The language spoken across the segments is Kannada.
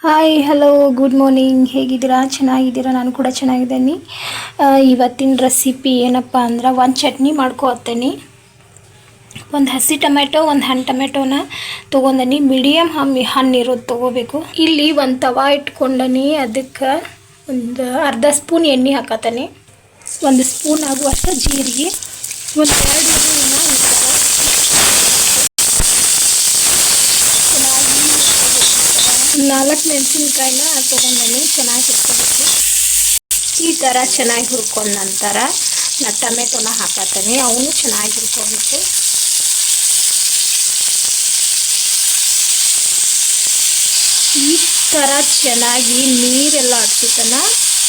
Hi hello good morning. ಹೇಗಿದ್ದೀರಾ? ಚೆನ್ನಾಗಿದ್ದೀರಾ? ನಾನು ಕೂಡ ಚೆನ್ನಾಗಿದ್ದೀನಿ. ಇವತ್ತಿನ ರೆಸಿಪಿ ಏನಪ್ಪ ಅಂದ್ರೆ ಒಂದು ಚಟ್ನಿ ಮಾಡ್ಕೊತೀನಿ. ಒಂದು ಹಸಿ ಟೊಮೆಟೊ, ಒಂದು ಹಣ್ಣು ಟೊಮೆಟೊನ ತೊಗೊಂಡನಿ. ಮೀಡಿಯಮ್ ಹಣ್ಣಿರೋದು ತೊಗೋಬೇಕು. ಇಲ್ಲಿ ಒಂದು ತವಾ ಇಟ್ಕೊಂಡನಿ. ಅದಕ್ಕೆ ಒಂದು ಅರ್ಧ ಸ್ಪೂನ್ ಎಣ್ಣೆ ಹಾಕತೀನಿ. ಒಂದು ಸ್ಪೂನ್ ಆಗುವಷ್ಟು ಜೀರಿಗೆ, ಒಂದು 2 ಈರುಳ್ಳಿನ ಈ ಥರ 4 ಮೆಣಸಿನ್ಕಾಯಿನ ತೊಗೊಂಡನಿ. ಚೆನ್ನಾಗಿ ಹುರ್ಕೋಬೇಕು. ಈ ಥರ ಚೆನ್ನಾಗಿ ಹುರ್ಕೊಂಡ ನಂತರ ನಾನು ಟೊಮೆಟೊನ ಹಾಕತೀನಿ. ಅವನು ಚೆನ್ನಾಗಿ ಹುರ್ಕೋಬೇಕು. ಈ ಥರ ಚೆನ್ನಾಗಿ ನೀರೆಲ್ಲ ಹತ್ತಿತನ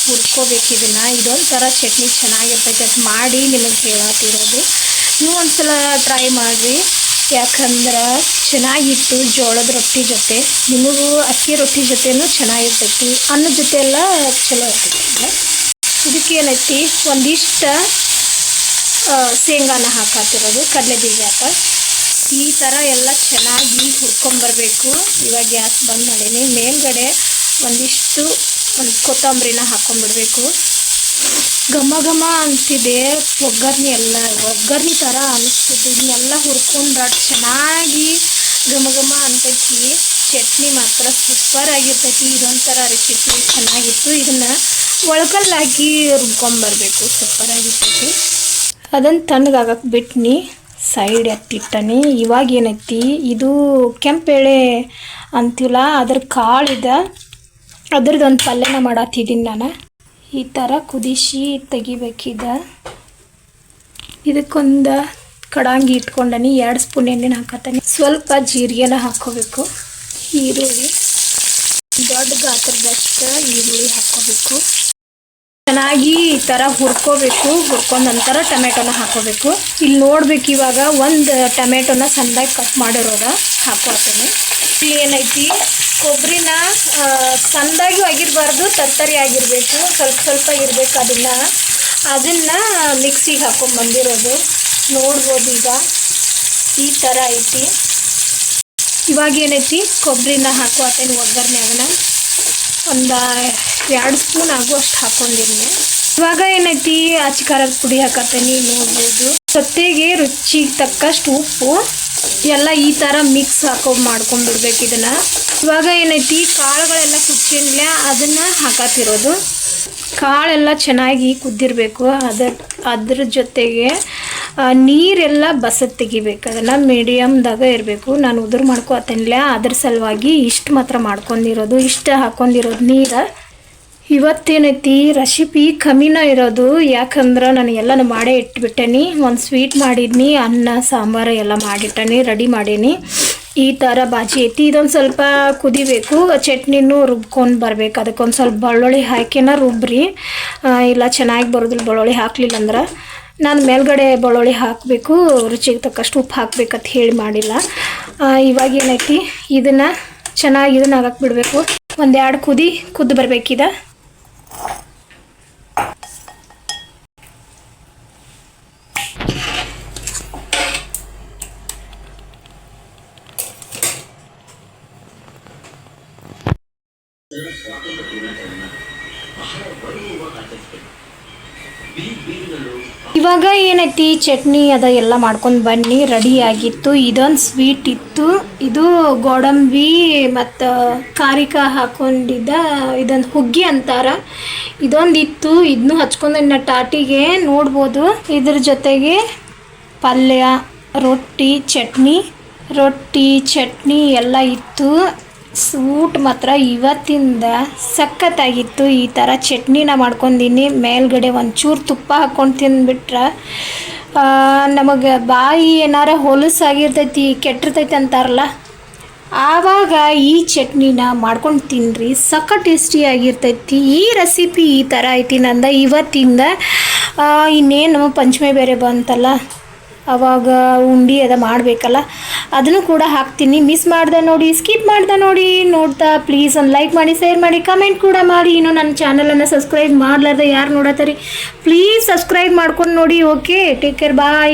ಹುರ್ಕೋಬೇಕು. ಇದೊಂದು ಥರ ಚಟ್ನಿ ಚೆನ್ನಾಗಿರ್ತೈತೆ. ಅದು ಮಾಡಿ ನಿಮಗೆ ಹೇಳತ್ತಿರೋದು. ನೀವು ಒಂದ್ಸಲ ಟ್ರೈ ಮಾಡಿರಿ. ಯಾಕಂದ್ರೆ ಚೆನ್ನಾಗಿತ್ತು. ಜೋಳದ ರೊಟ್ಟಿ ಜೊತೆ, ನಿಮಗೂ ಅಕ್ಕಿ ರೊಟ್ಟಿ ಜೊತೆನೂ ಚೆನ್ನಾಗಿರ್ತೈತಿ. ಅನ್ನದ ಜೊತೆ ಎಲ್ಲ ಚಲೋ ಇರ್ತೈತಿ. ಇದಕ್ಕೆ ಏನೈತಿ, ಒಂದಿಷ್ಟು ಶೇಂಗಾನ ಹಾಕತ್ತಿರೋದು, ಕಡಲೆ ಬೀಜ ಈ ಥರ ಎಲ್ಲ ಚೆನ್ನಾಗಿ ಹುರ್ಕೊಂಬರ್ಬೇಕು. ಇವಾಗ ಗ್ಯಾಸ್ ಬಂದ್ ಮಾಡೀನಿ. ಮೇಲ್ಗಡೆ ಒಂದು ಕೊತ್ತಂಬರಿನ ಹಾಕ್ಕೊಂಬಿಡ್ಬೇಕು. ಘಮ ಘಮ ಅಂತಿದೆ. ಒಗ್ಗರ್ನಿ ಥರ ಅನ್ನಿಸ್ತದೆ. ಇದನ್ನೆಲ್ಲ ಹುರ್ಕೊಂಡ್ರೆ ಚೆನ್ನಾಗಿ ಘಮ ಘಮ ಅಂತೈತಿ. ಚಟ್ನಿ ಮಾತ್ರ ಸೂಪರ್ ಆಗಿರ್ತೈತಿ. ಇದೊಂಥರ ರೆಸಿಪಿ ಚೆನ್ನಾಗಿತ್ತು. ಇದನ್ನು ಒಳಕಲ್ಲಾಕಿ ರುಬ್ಕೊಂಬರ್ಬೇಕು. ಸೂಪರ್ ಆಗಿರ್ತೈತಿ. ಅದನ್ನು ತಣ್ಣಗಾಗಕ್ಕೆ ಬಿಟ್ನಿ, ಸೈಡ್ ಎತ್ತಿಟ್ಟನಿ. ಇವಾಗ ಏನೈತಿ, ಇದು ಕೆಂಪೇಳೆ ಅಂತಿಲ್ಲ, ಅದ್ರ ಕಾಳಿದೆ. ಅದ್ರದ್ದೊಂದು ಪಲ್ಯನ ಮಾಡತ್ತಿದ್ದೀನಿ ನಾನು. ಈ ಥರ ಕುದಿಸಿ ತೆಗಿಬೇಕಿದೆ. ಇದಕ್ಕೊಂದು ಕಡಾಂಗಿ ಇಟ್ಕೊಂಡನಿ. 2 ಸ್ಪೂನ್ ಎಣ್ಣೆನ ಹಾಕತ್ತೀನಿ. ಸ್ವಲ್ಪ ಜೀರಿಗೆನ ಹಾಕ್ಕೋಬೇಕು. ಈರುಳ್ಳಿ ದೊಡ್ಡ ಗಾತ್ರದಷ್ಟು ಈರುಳ್ಳಿ ಹಾಕ್ಕೋಬೇಕು. ಚೆನ್ನಾಗಿ ಈ ಥರ ಹುರ್ಕೋಬೇಕು. ಹುರ್ಕೊಂಡ ನಂತರ ಟೊಮೆಟೊನ ಹಾಕೋಬೇಕು. ಇಲ್ಲಿ ನೋಡ್ಬೇಕು, ಇವಾಗ ಒಂದು ಟೊಮೆಟೊನ ಸಣ್ಣದಾಗಿ ಕಟ್ ಮಾಡಿರೋದ ಹಾಕೋತೀನಿ. ಇಲ್ಲಿ ಏನೈತಿ, ಕೊಬ್ಬರಿನ ಸಣ್ಣದಾಗಿ ಆಗಿರಬಾರ್ದು, ತತ್ತರಿ ಆಗಿರಬೇಕು. ಸ್ವಲ್ಪ ಇರಬೇಕು. ಅದನ್ನು ಮಿಕ್ಸಿಗೆ ಹಾಕೊಂಡು ಬಂದಿರೋದು ನೋಡ್ಬೋದು. ಈಗ ಈ ಥರ ಐತಿ. ಇವಾಗ ಏನೈತಿ, ಕೊಬ್ಬರಿನ ಹಾಕೋತೀನಿ ಒಗ್ಗರಣೆಯಾಗನ. ಒಂದು 2 ಸ್ಪೂನ್ ಆಗುವಷ್ಟು ಹಾಕೊಂಡಿನಿ. ಇವಾಗ ಏನೈತಿ, ಅಚ್ಚ ಖಾರದ ಪುಡಿ ಹಾಕತ್ತೀನಿ. ನೋಡ್ಬೋದು. ಜೊತೆಗೆ ರುಚಿಗೆ ತಕ್ಕಷ್ಟು ಉಪ್ಪು ಎಲ್ಲ ಈ ಥರ ಮಿಕ್ಸ್ ಮಾಡ್ಕೊಂಡ್ಬಿಡ್ಬೇಕು ಇದನ್ನು. ಇವಾಗ ಏನೈತಿ, ಕಾಳುಗಳೆಲ್ಲ ಕುಚ್ಚಿಲ್ಲ, ಅದನ್ನು ಹಾಕತ್ತಿರೋದು. ಕಾಳೆಲ್ಲ ಚೆನ್ನಾಗಿ ಕುದ್ದಿರಬೇಕು. ಅದ್ರ ಜೊತೆಗೆ ನೀರೆಲ್ಲ ಬಸತ್ ತೆಗಿಬೇಕು. ಅದನ್ನು ಮೀಡಿಯಮ್ದಾಗ ಇರಬೇಕು. ನಾನು ಉದುರು ಮಾಡ್ಕೊತಿಲ್ಲ, ಅದ್ರ ಸಲುವಾಗಿ ಇಷ್ಟು ಮಾತ್ರ ಹಾಕ್ಕೊಂಡಿರೋದು ನೀರು. ಇವತ್ತೇನೈತಿ, ರೆಸಿಪಿ ಕಮ್ಮಿನ ಇರೋದು. ಯಾಕಂದ್ರೆ ನಾನು ಎಲ್ಲನೂ ಮಾಡೇ ಇಟ್ಬಿಟ್ಟೇನಿ. ಒಂದು ಸ್ವೀಟ್ ಮಾಡಿದ್ನಿ, ಅನ್ನ ಸಾಂಬಾರು ಎಲ್ಲ ಮಾಡಿಟ್ಟನಿ, ರೆಡಿ ಮಾಡೀನಿ. ಈ ಥರ ಬಾಜಿ ಐತಿ. ಇದೊಂದು ಸ್ವಲ್ಪ ಕುದಿಬೇಕು. ಚಟ್ನಿನೂ ರುಬ್ಕೊಂಡು ಬರಬೇಕು. ಅದಕ್ಕೊಂದು ಸ್ವಲ್ಪ ಬೆಳ್ಳುಳ್ಳಿ ಹಾಕಿನ ರುಬ್ಬ್ರಿ. ಇಲ್ಲ ಚೆನ್ನಾಗಿ ಬರೋದಿಲ್ಲ ಬೆಳ್ಳುಳ್ಳಿ ಹಾಕಲಿಲ್ಲ ಅಂದ್ರೆ. ನಾನು ಮೇಲ್ಗಡೆ ಬೆಳ್ಳುಳ್ಳಿ ಹಾಕಬೇಕು, ರುಚಿಗೆ ತಕ್ಕಷ್ಟು ಉಪ್ಪು ಹಾಕ್ಬೇಕಂತ ಹೇಳಿ ಮಾಡಿಲ್ಲ. ಇವಾಗ ಏನೈತಿ, ಇದನ್ನು ಚೆನ್ನಾಗಿ ಆಗಕ್ಕೆ ಬಿಡಬೇಕು. 1-2 ಕುದ್ದು ಬರಬೇಕಿದೆ. ಇವಾಗ ಏನೈತಿ, ಚಟ್ನಿ ಎಲ್ಲ ಮಾಡ್ಕೊಂಡು ಬನ್ನಿ, ರೆಡಿ ಆಗಿತ್ತು. ಇದೊಂದು ಸ್ವೀಟ್ ಇತ್ತು. ಇದು ಗೋಡಂಬಿ ಮತ್ತು ಕಾರಿಕ ಹಾಕೊಂಡಿದ್ದ ಇದೊಂದು ಹುಗ್ಗಿ ಅಂತಾರ. ಇದೊಂದು ಇತ್ತು. ಇದನ್ನು ಹಚ್ಕೊಂಡು ಟಾಟಿಗೆ ನೋಡ್ಬೋದು. ಇದ್ರ ಜೊತೆಗೆ ಪಲ್ಯ, ರೊಟ್ಟಿ ಚಟ್ನಿ ಎಲ್ಲ ಇತ್ತು. ಊಟ ಮಾತ್ರ ಇವತ್ತಿಂದ ಸಖತ್ತಾಗಿತ್ತು. ಈ ಥರ ಚಟ್ನಿನ ಮಾಡ್ಕೊಂಡಿನಿ. ಮೇಲ್ಗಡೆ ಒಂಚೂರು ತುಪ್ಪ ಹಾಕ್ಕೊಂಡು ತಿಂದ್ಬಿಟ್ರೆ ನಮಗೆ ಬಾಯಿ ಏನಾರ ಹೊಲಸಾಗಿರ್ತೈತಿ, ಕೆಟ್ಟಿರ್ತೈತಿ ಅಂತಾರಲ್ಲ, ಆವಾಗ ಈ ಚಟ್ನಿನ ಮಾಡ್ಕೊಂಡು ತಿನ್ನಿರಿ. ಸಖತ್ ಟೇಸ್ಟಿಯಾಗಿರ್ತೈತಿ. ಈ ರೆಸಿಪಿ ಈ ಥರ ಐತಿ ನಂದು ಇವತ್ತಿಂದ. ಇನ್ನೇನು ಪಂಚಮಿ ಬೇರೆ ಬಂತಲ್ಲ, ಅವಾಗ ಉಂಡೆ ಮಾಡಬೇಕಲ್ಲ, ಅದನ್ನು ಕೂಡ ಹಾಕ್ತೀನಿ. ಮಿಸ್ ಮಾಡ್ದೆ ನೋಡಿ, ಸ್ಕಿಪ್ ಮಾಡ್ದೆ ನೋಡಿ. ನೋಡ್ತಾ ಪ್ಲೀಸ್ ಒಂದು ಲೈಕ್ ಮಾಡಿ, ಶೇರ್ ಮಾಡಿ, ಕಮೆಂಟ್ ಕೂಡ ಮಾಡಿ. ಇನ್ನು ನನ್ನ ಚಾನಲನ್ನು ಸಬ್ಸ್ಕ್ರೈಬ್ ಮಾಡಲಾರ್ದೆ ಯಾರು ನೋಡತ್ತೀರಿ, ಪ್ಲೀಸ್ ಸಬ್ಸ್ಕ್ರೈಬ್ ಮಾಡ್ಕೊಂಡು ನೋಡಿ. ಓಕೆ, ಟೇಕ್ ಕೇರ್, ಬಾಯ್.